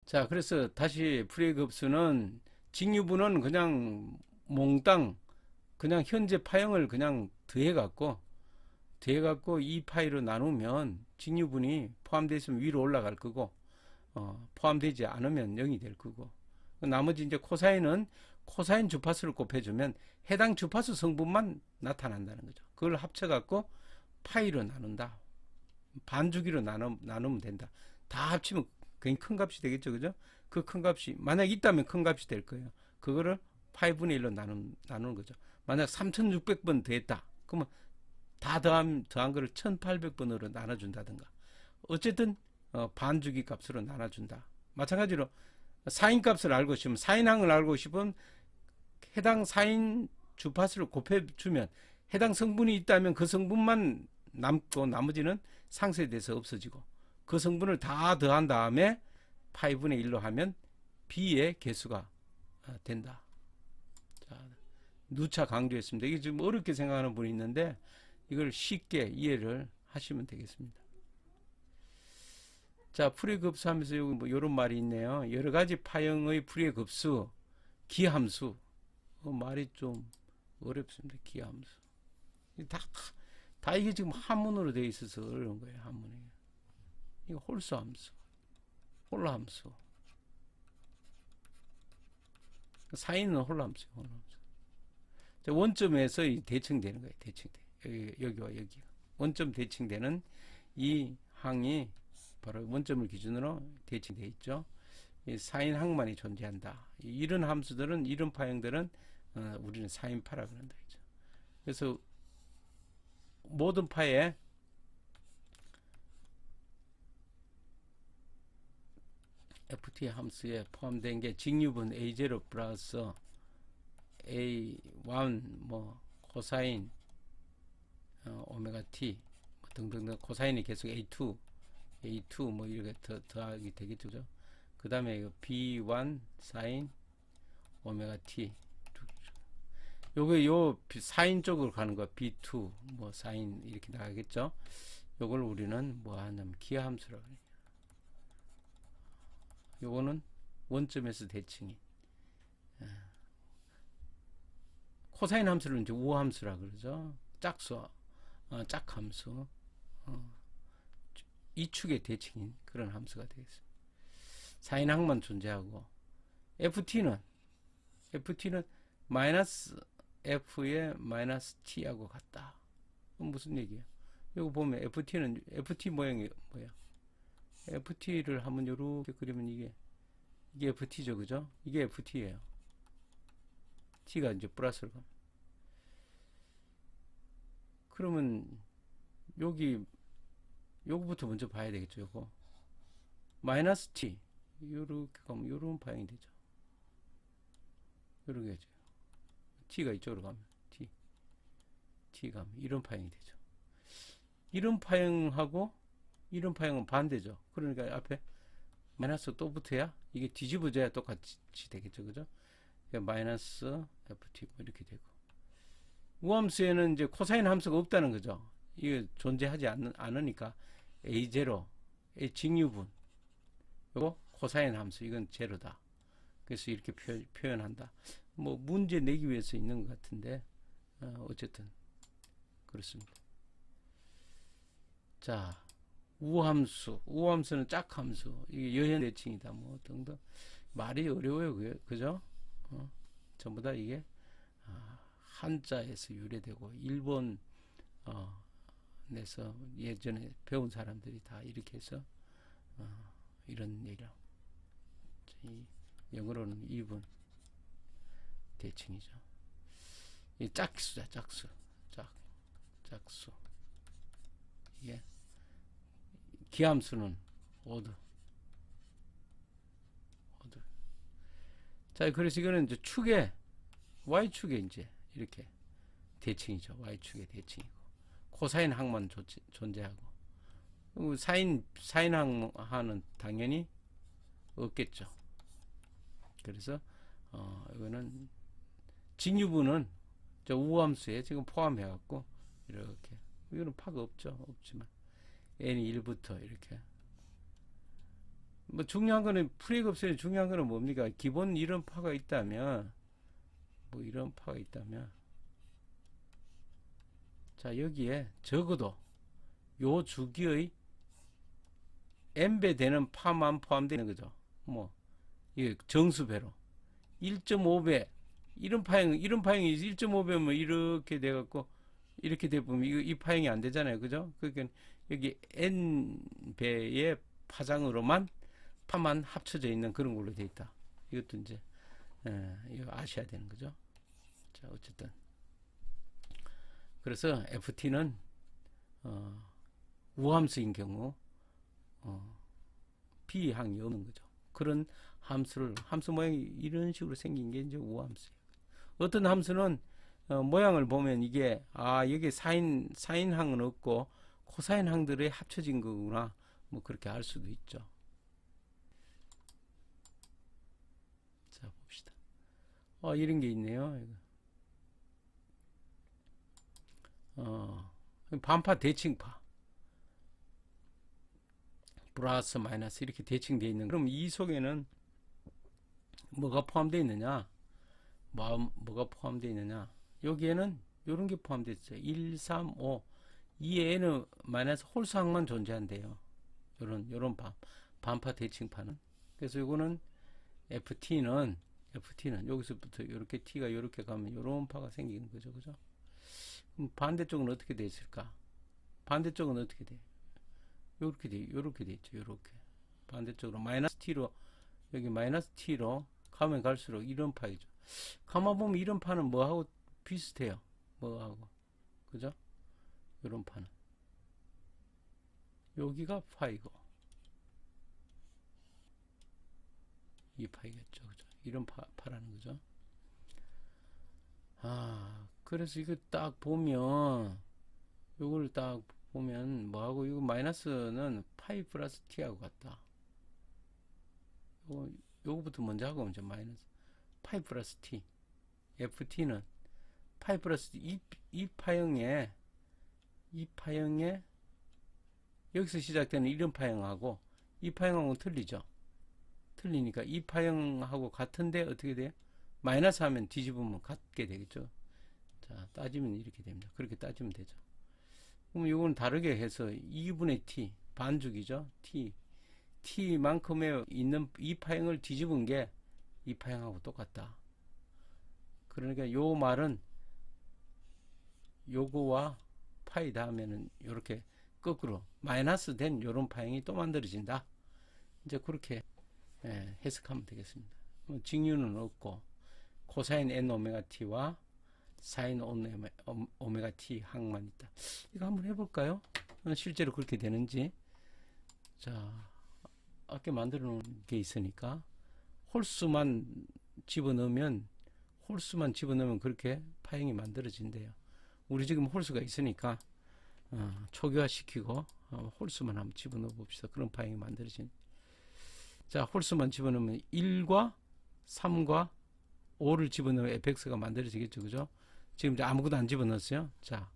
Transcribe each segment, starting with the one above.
자, 그래서 다시 프리급수는 직류분은 그냥 몽땅 그냥 현재 파형을 그냥 더해갖고 이 파이로 나누면 직류분이 포함되어 있으면 위로 올라갈 거고 포함되지 않으면 0이 될 거고 나머지 이제 코사인은 코사인 주파수를 곱해주면 해당 주파수 성분만 나타난다는 거죠. 그걸 합쳐갖고 파이로 나눈다. 반주기로 나누면 된다. 다 합치면 굉장히 큰 값이 되겠죠. 그죠? 그 큰 값이 만약 있다면 큰 값이 될 거예요. 그거를 파이분의 1로 나누는 거죠. 만약 3600번 더했다. 그러면 다 더한 거를 1800번으로 나눠준다든가. 어쨌든 반주기 값으로 나눠준다. 마찬가지로 사인 값을 알고 싶으면 사인항을 알고 싶으면 해당 사인 주파수를 곱해주면 해당 성분이 있다면 그 성분만 남고 나머지는 상쇄돼서 없어지고 그 성분을 다 더한 다음에 파이분의 1로 하면 B의 개수가 된다. 자, 누차 강조했습니다. 이게 좀 어렵게 생각하는 분이 있는데 이걸 쉽게 이해를 하시면 되겠습니다. 자, 풀이의 급수 하면서 여기 뭐 이런 말이 있네요. 여러 가지 파형의 풀이의 급수, 기함수. 말이 좀 어렵습니다. 기함수. 다 이게 지금 한문으로 되어 있어서 어려운 거예요. 한문에. 이거 홀수함수, 홀라함수. 사인은 홀라함수예요. 홀라함수. 자, 원점에서 대칭되는 거예요. 대칭돼. 여기와 여기가. 원점 대칭되는 이 항이 바로 원점을 기준으로 대칭되어 있죠. 이 사인항만이 존재한다. 이런 함수들은, 이런 파형들은 우리는 사인파라고 한다. 그래서 모든 파에 ft 함수에 포함된 게 직류분 a0 플러스 a1 뭐 코사인 오메가 t 뭐 등등등 코사인이 계속 a2 뭐 이렇게 더하기 되겠죠. 그 다음에 b1 사인 오메가 t 요게 요 사인 쪽으로 가는 거 b2 뭐 사인 이렇게 나가겠죠. 요걸 우리는 뭐 하냐면 기하함수라고 해요. 요거는 원점에서 대칭이 코사인 함수를 이제 우함수라 그러죠. 짝수, 짝함수, 이 축의 대칭인 그런 함수가 되겠습니다. 사인항만 존재하고 FT는 마이너스 F의 마이너스 T하고 같다. 그럼 무슨 얘기예요? 이거 보면 FT 모양이 뭐야? FT를 한번 이렇게 그리면 이게 FT죠, 그죠? 이게 FT예요. T가 이제 플러스로 가면. 그러면 요거부터 먼저 봐야 되겠죠, 요거. 마이너스 T. 요렇게 가면 요런 파형이 되죠. 요렇게 되죠. T가 이쪽으로 가면 T 가면 이런 파형이 되죠. 이런 파형하고 이런 파형은 반대죠. 그러니까 앞에 마이너스 또 붙어야 이게 뒤집어져야 똑같이 되겠죠. 그죠? 마이너스 FT 뭐 이렇게 되고. 우함수에는 이제 코사인 함수가 없다는 거죠. 이게 존재하지 않으니까 A0, 직류분. 요거 코사인 함수, 이건 제로다. 그래서 이렇게 표현한다. 뭐 문제 내기 위해서 있는 것 같은데 어쨌든 그렇습니다. 자, 우함수는 짝함수, 이게 여현 대칭이다, 뭐 등등 말이 어려워요, 그죠? 전부 다 이게 한자에서 유래되고 일본 에서 예전에 배운 사람들이 다 이렇게 해서 이런 얘기를 영어로는 이분 대칭이죠. 이 짝수자, 짝수. 이게 기함수는 오드. 자, 그래서 이거는 이제 y축에 이제 이렇게 대칭이죠. y축의 대칭이고. 코사인 항만 존재하고. 사인 항은 당연히 없겠죠. 그래서 이거는 직류분은 저 우함수에 지금 포함해 갖고 이렇게, 이거는 파가 없지만 n이 1부터 이렇게 뭐 중요한 거는 풀이가 없어요. 중요한 거는 뭡니까? 기본 이런 파가 있다면, 뭐 이런 파가 있다면, 자, 여기에 적어도 요 주기의 n배 되는 파만 포함되는 거죠. 뭐, 이 정수배로. 1.5배. 이런 파형이 1.5배면 이렇게 돼갖고, 이렇게 돼보면 이 파형이 안 되잖아요. 그죠? 그러니까 여기 n배의 파장으로만 파만 합쳐져 있는 그런 걸로 돼 있다. 이것도 이제, 이거 아셔야 되는 거죠. 자, 어쨌든. 그래서 FT는, 우함수인 경우, 비항이 없는 거죠. 그런 함수 모양이 이런 식으로 생긴 게 이제 우함수예요. 어떤 함수는 모양을 보면 이게 여기 사인항은 없고 코사인항들의 합쳐진 거구나, 뭐 그렇게 알 수도 있죠. 자, 봅시다. 이런 게 있네요. 반파 대칭파 플러스 마이너스 이렇게 대칭되어 있는, 그럼 이 속에는 뭐가 포함되어 있느냐, 뭐가 포함되어 있느냐, 여기에는 이런 게 포함되어 있어요. 1, 3, 5 이에는 마이너스 홀수항만 존재한대요. 요런 반파 대칭파는. 그래서 이거는 FT는 여기서부터 이렇게 T가 이렇게 가면 이런 파가 생기는 거죠. 그죠? 그럼 반대쪽은 어떻게 돼 있을까? 반대쪽은 어떻게 돼? 요렇게 돼 있죠. 요렇게. 반대쪽으로 마이너스 T로, 여기 마이너스 T로 가면 갈수록 이런 파이죠. 가만 보면 이런 파는 뭐하고 비슷해요. 뭐하고. 그죠? 요런 파는. 여기가 파이고. 이 파이겠죠. 그죠? 이런 파라는 거죠. 그래서 이거 딱 보면, 요걸 딱 보면 뭐하고, 이거 마이너스는 파이 플러스 t하고 같다. 요거부터 먼저 하고 이제 마이너스 파이 플러스 t. ft는 파이 플러스 이 파형에 여기서 시작되는 이런 파형하고 이 파형하고는 틀리죠. 틀리니까 이 파형하고 같은데 어떻게 돼요? 마이너스 하면 뒤집으면 같게 되겠죠. 자, 따지면 이렇게 됩니다. 그렇게 따지면 되죠. 그럼 이건 다르게 해서 2분의 t 반죽이죠. t만큼의 있는 이 파형을 뒤집은 게 이 파형하고 똑같다. 그러니까 요 말은 요거와 파이 다음에는 이렇게 거꾸로 마이너스 된 요런 파형이 또 만들어진다. 이제 그렇게 해석하면 되겠습니다. 직류는 없고 코사인 n 오메가 t와 사인 오메가 t 항만 있다. 이거 한번 해볼까요? 실제로 그렇게 되는지. 자, 아까 만들어 놓은 게 있으니까 홀수만 집어넣으면 그렇게 파형이 만들어진대요. 우리 지금 홀수가 있으니까 초기화시키고 홀수만 한번 집어넣어 봅시다. 그런 파형이 만들어진. 자, 홀수만 집어넣으면 1과 3과 5를 집어넣으면 fx가 만들어지겠죠. 그죠? 지금 이제 아무것도 안 집어넣었어요. 자,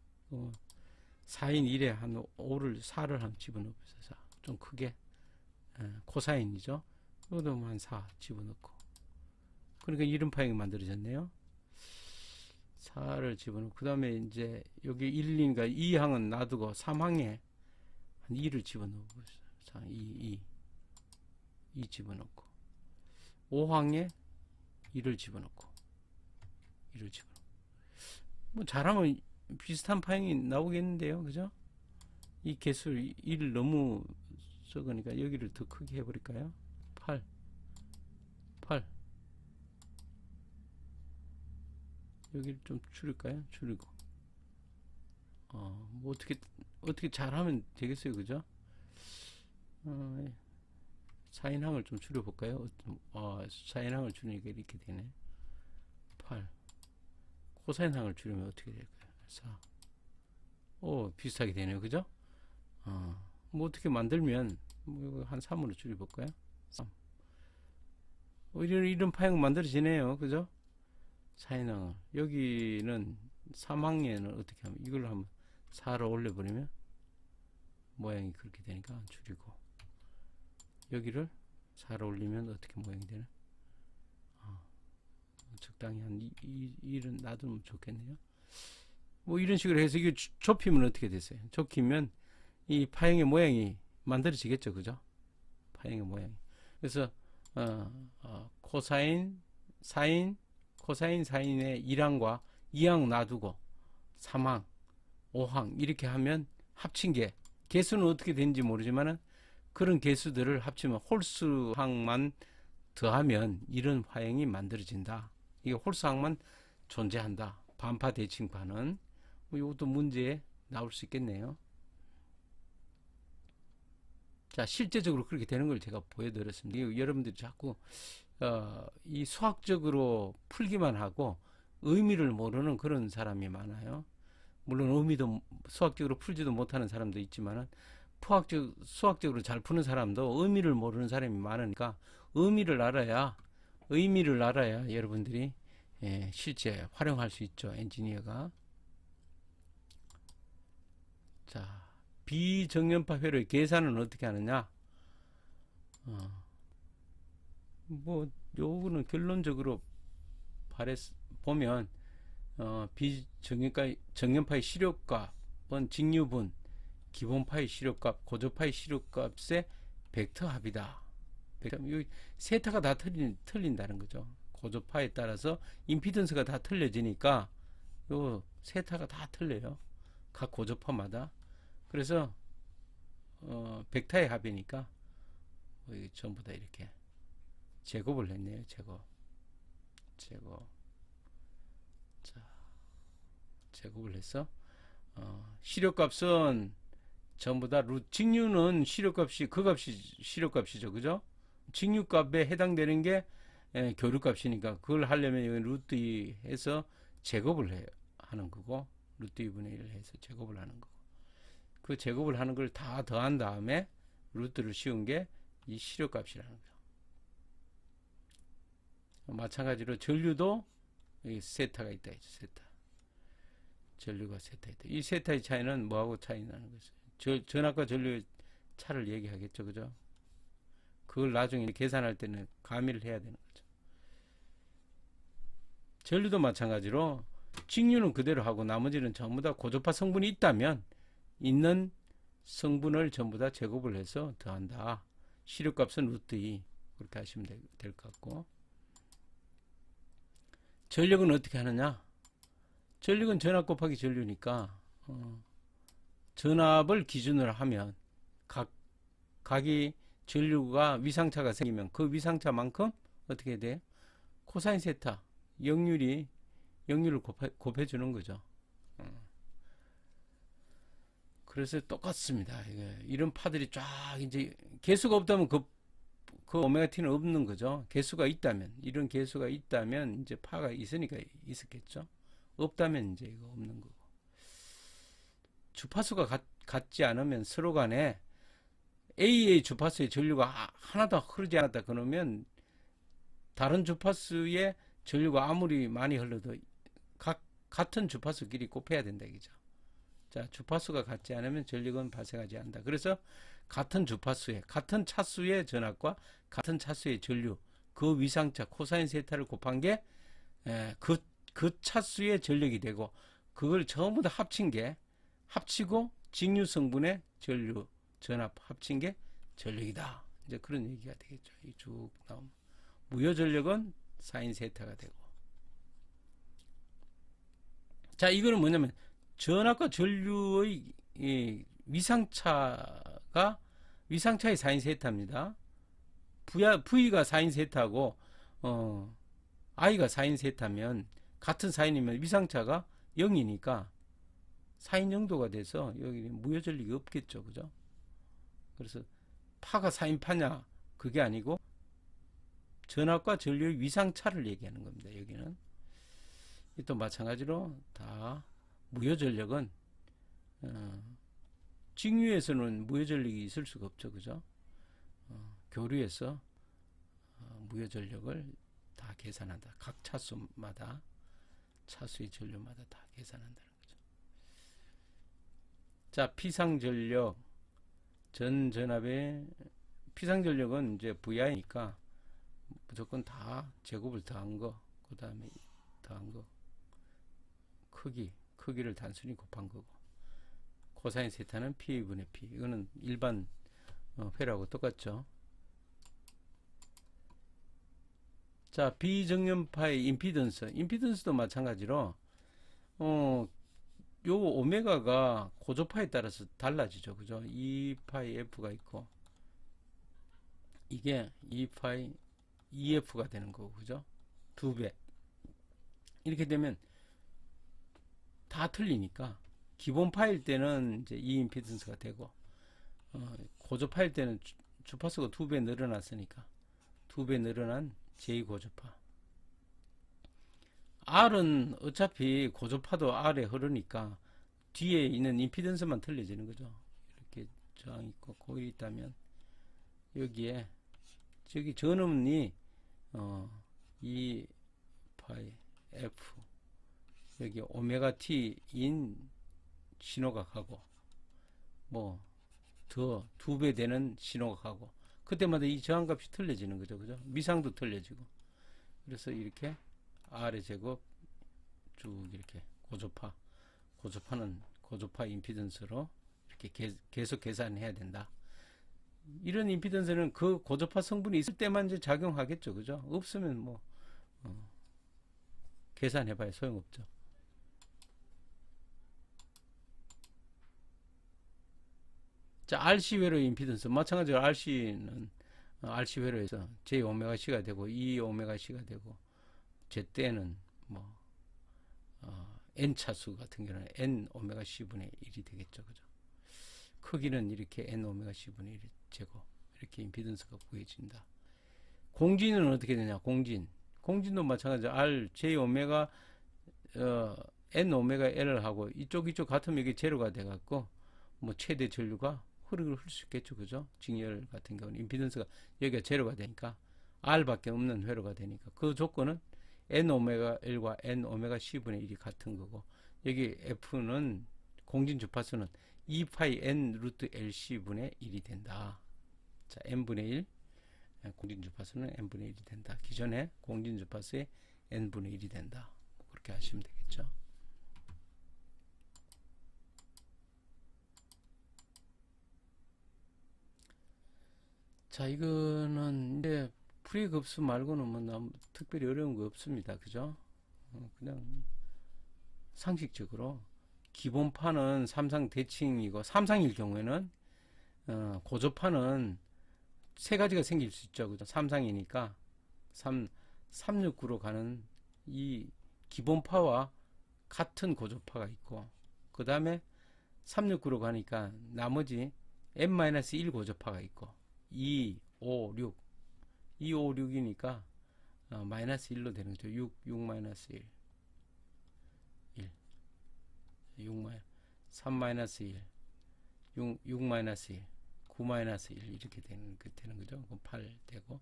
4인 1에 한 4를 한번 집어넣어보세요. 자, 좀 크게. 코사인이죠. 이것도 한 4 집어넣고. 그러니까 이런 파형이 만들어졌네요. 4를 집어넣고, 그 다음에 이제 여기 1, 2니까 2항은 놔두고 3항에 한 2를 집어넣어보세요. 자, 2 집어넣고. 5항에 2를 집어넣고. 뭐 잘하면 비슷한 파형이 나오겠는데요. 그죠? 이 개수 1을 너무 적으니까 여기를 더 크게 해버릴까요? 8 여기를 좀 줄일까요? 줄이고 뭐 어떻게 잘하면 되겠어요. 그죠? 사인항을 좀 줄여볼까요? 사인항을 줄이니까 이렇게 되네. 8 코사인항을 줄이면 어떻게 될까요? 4 비슷하게 되네요. 그죠? 뭐 어떻게 만들면 뭐 한 3으로 줄여볼까요? 3 이런 파형 만들어지네요. 그죠? 사인항을 여기는 3항에는 어떻게 하면 이걸 한번 4로 올려버리면 모양이 그렇게 되니까 줄이고, 여기를 4를 올리면 어떻게 모양이 되나? 적당히 한 1은 놔두면 좋겠네요. 뭐 이런 식으로 해서 이게 좁히면 어떻게 됐어요? 좁히면 이 파형의 모양이 만들어지겠죠, 그죠? 파형의 모양이. 그래서 코사인, 사인, 코사인, 사인의 1항과 2항 놔두고 3항, 5항 이렇게 하면 합친 게 개수는 어떻게 되는지 모르지만은 그런 개수들을 합치면 홀수항만 더하면 이런 화형이 만들어진다. 이게 홀수항만 존재한다. 반파 대칭파는 뭐 이것도 문제에 나올 수 있겠네요. 자, 실제적으로 그렇게 되는 걸 제가 보여드렸습니다. 여러분들이 자꾸 이 수학적으로 풀기만 하고 의미를 모르는 그런 사람이 많아요. 물론 의미도 수학적으로 풀지도 못하는 사람도 있지만은 수학적으로 잘 푸는 사람도 의미를 모르는 사람이 많으니까 의미를 알아야 여러분들이 실제 활용할 수 있죠. 엔지니어가. 자, 비정연파 회로의 계산은 어떻게 하느냐? 뭐 요거는 결론적으로 보면 정연파의 시력값은 직류분, 기본파의 시력값, 고조파의 시력값의 벡터 합이다. 이 세타가 다 틀린다는 거죠. 고조파에 따라서 임피던스가 다 틀려지니까 요 세타가 다 틀려요. 각 고조파마다. 그래서 벡터의 합이니까 전부 다 이렇게 제곱을 했네요. 제곱. 자, 제곱을 해서 시력값은 전부 다 직류는 시력값이 그 값이 시력값이죠, 그죠? 직류값에 해당되는 게 교류값이니까 그걸 하려면 여기 루트 2 해서 제곱을 하는 거고 루트 2분의 1을 해서 제곱을 하는 거고 그 제곱을 하는 걸 다 더한 다음에 루트를 씌운 게 이 시력값이라는 거죠. 마찬가지로 전류도 여기 세타가 있다 했죠. 세타. 전류가 세타 있다. 이 세타의 차이는 뭐하고 차이 나는 거죠? 전압과 전류의 차를 얘기하겠죠, 그죠? 그걸 나중에 계산할 때는 가미를 해야 되는 거죠. 전류도 마찬가지로 직류는 그대로 하고 나머지는 전부 다 고조파 성분이 있다면 있는 성분을 전부 다 제곱을 해서 더한다. 시력값은 루트 2 그렇게 하시면 될 것 같고 전력은 어떻게 하느냐? 전력은 전압 곱하기 전류니까 전압을 기준으로 하면 각이 전류가 위상차가 생기면 그 위상차만큼 어떻게 돼요? 코사인 세타 역률을 곱해주는 거죠. 그래서 똑같습니다. 이런 파들이 쫙 이제 개수가 없다면 그 오메가 t는 없는 거죠. 개수가 있다면 이런 개수가 있다면 이제 파가 있으니까 있었겠죠. 없다면 이제 이거 없는 거고. 주파수가 같지 않으면 서로 간에 A의 주파수의 전류가 하나도 흐르지 않았다 그러면 다른 주파수의 전류가 아무리 많이 흘러도 같은 주파수끼리 곱해야 된다 이거죠. 자, 주파수가 같지 않으면 전력은 발생하지 않는다. 그래서 같은 주파수에 같은 차수의 전압과 같은 차수의 전류 그 위상차 코사인 세타를 곱한 게 그 차수의 전력이 되고 그걸 전부 다 합치고 직류 성분의 전류 전압 합친 게 전력이다. 이제 그런 얘기가 되겠죠. 이 쭉 나오면 무효 전력은 사인 세타가 되고. 자, 이거는 뭐냐면 전압과 전류의 위상차의 사인 세타입니다. V가 사인 세타고 I가 사인 세타면 같은 사인이면 위상차가 0이니까 사인 0도가 돼서 여기 무효 전력이 없겠죠, 그죠? 그래서 파가 사인 파냐 그게 아니고 전압과 전류의 위상차를 얘기하는 겁니다. 여기는 또 마찬가지로 다 무효 전력은 직류에서는 무효 전력이 있을 수가 없죠, 그죠? 교류에서 무효 전력을 다 계산한다. 각 차수마다 차수의 전류마다 다 계산한다는 거죠. 자, 피상 전력 전 전압의 피상전력은 이제 VI니까 무조건 다 제곱을 더한 거, 그 다음에 더한 거, 크기를 단순히 곱한 거고, 코사인 세타는 P분의 P. 이거는 일반 회로하고 똑같죠. 자, 비정렬파의 임피던스도 마찬가지로 요 오메가가 고조파에 따라서 달라지죠. 그죠? 2파이 F가 있고, 이게 2파이 EF가 되는 거고, 그죠? 2배. 이렇게 되면 다 틀리니까, 기본 파일 때는 이제 이 임피던스가 되고, 고조파일 때는 주파수가 2배 늘어났으니까, 2배 늘어난 제2고조파. R은 어차피 고조파도 R에 흐르니까 뒤에 있는 임피던스만 틀려지는 거죠. 이렇게 저항 있고 고일이 있다면 여기에 저기 전음이 2파이 F 여기 오메가 T인 신호가 가고 뭐 더 2배 되는 신호가 가고 그때마다 이 저항값이 틀려지는 거죠. 그죠? 미상도 틀려지고 그래서 이렇게 R의 제곱 쭉 이렇게 고조파는 고조파 임피던스로 이렇게 계속 계산해야 된다. 이런 임피던스는 그 고조파 성분이 있을 때만 이제 작용하겠죠. 그죠? 없으면 뭐 계산해봐야 소용없죠. 자, RC 회로 임피던스 마찬가지로 RC는 RC 회로에서 J 오메가 C가 되고 E 오메가 C가 되고 제때는 뭐 N 차수 같은 경우는 N 오메가 C분의 1이 되겠죠. 그죠? 크기는 이렇게 N 오메가 C분의 1 제곱 이렇게 임피던스가 구해진다. 공진은 어떻게 되냐? 공진도 마찬가지로 R, J 오메가 N 오메가 L을 하고 이쪽 같으면 이게 제로가 돼갖고 뭐 최대 전류가 흐를 수 있겠죠. 그죠? 직렬 같은 경우는 임피던스가 여기가 제로가 되니까 R밖에 없는 회로가 되니까 그 조건은 N 오메가 L과 N 오메가 C분의 1이 같은 거고 여기 F는 공진 주파수는 2파이 N 루트 LC분의 1이 된다. 자, N분의 1 공진 주파수는 N분의 1이 된다. 기존의 공진 주파수의 N분의 1이 된다. 그렇게 하시면 되겠죠. 자, 이거는 이제 프리급수 말고는 뭐 특별히 어려운 거 없습니다. 그죠? 그냥 상식적으로 기본파는 삼상 대칭이고 삼상일 경우에는 고조파는 세 가지가 생길 수 있죠. 그죠? 삼상이니까 369로 가는 이 기본파와 같은 고조파가 있고 그 다음에 369로 가니까 나머지 n-1 고조파가 있고 2, 5, 6 2, 5, 6이니까 마이너스 1로 되는 거죠. 6 마이너스 1 3 마이너스 1 6 마이너스 1 9 마이너스 1 이렇게 되는 거죠. 그럼 8 되고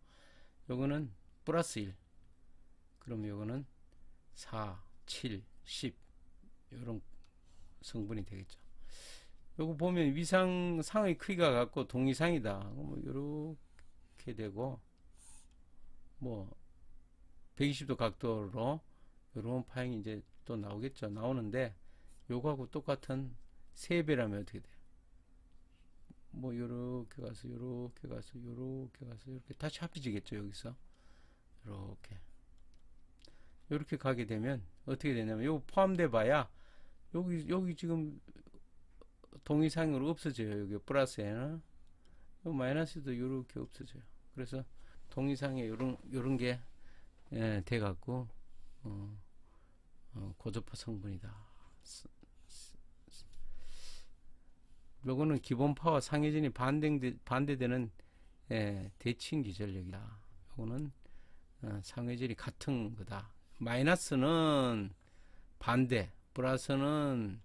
요거는 플러스 1 그럼 요거는 4, 7, 10 요런 성분이 되겠죠. 요거 보면 위상상의 크기가 같고 동위상이다. 뭐 요렇게 되고 뭐 120도 각도로 요런 파형이 이제 또 나오겠죠. 나오는데 요거하고 똑같은 3배라면 어떻게 돼요? 뭐 요렇게 가서 요렇게 가서 요렇게 가서 요렇게 다시 합해지겠죠. 여기서 요렇게 가게 되면 어떻게 되냐면 요거 포함돼 봐야 여기 지금 동위상으로 없어져요. 여기 플러스에는 마이너스도 요렇게 없어져요. 그래서 동위상에 요런 게 돼 갖고 고조파 성분이다. 요거는 기본파와 상해진이 반대되는 대칭 기전력이다. 요거는 상해진이 같은 거다. 마이너스는 반대, 플러스는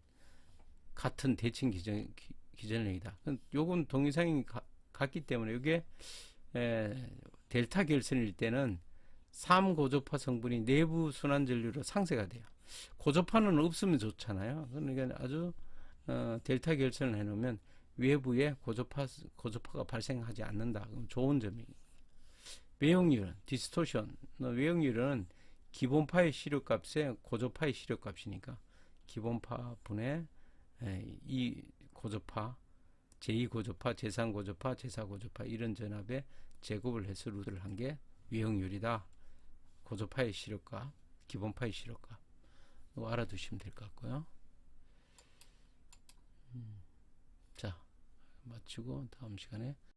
같은 대칭 기전력이다. 요건 동위상이 같기 때문에 이게 델타 결선일 때는 3고조파 성분이 내부 순환 전류로 상쇄가 돼요. 고조파는 없으면 좋잖아요. 그러니까 아주 델타 결선을 해놓으면 외부에 고주파가 발생하지 않는다. 그럼 좋은 점이. 외형률은 디스토션. 외형률은 기본파의 시료값에 고주파의 시료값이니까 기본파 분의 이 고주파, 제2고주파, 제3고주파, 제4고주파 이런 전압에 제곱을 해서 루트를 한 게 외형률이다. 고주파의 시료값, 기본파의 시료값. 이거 알아두시면 될 것 같고요. 자, 마치고 다음 시간에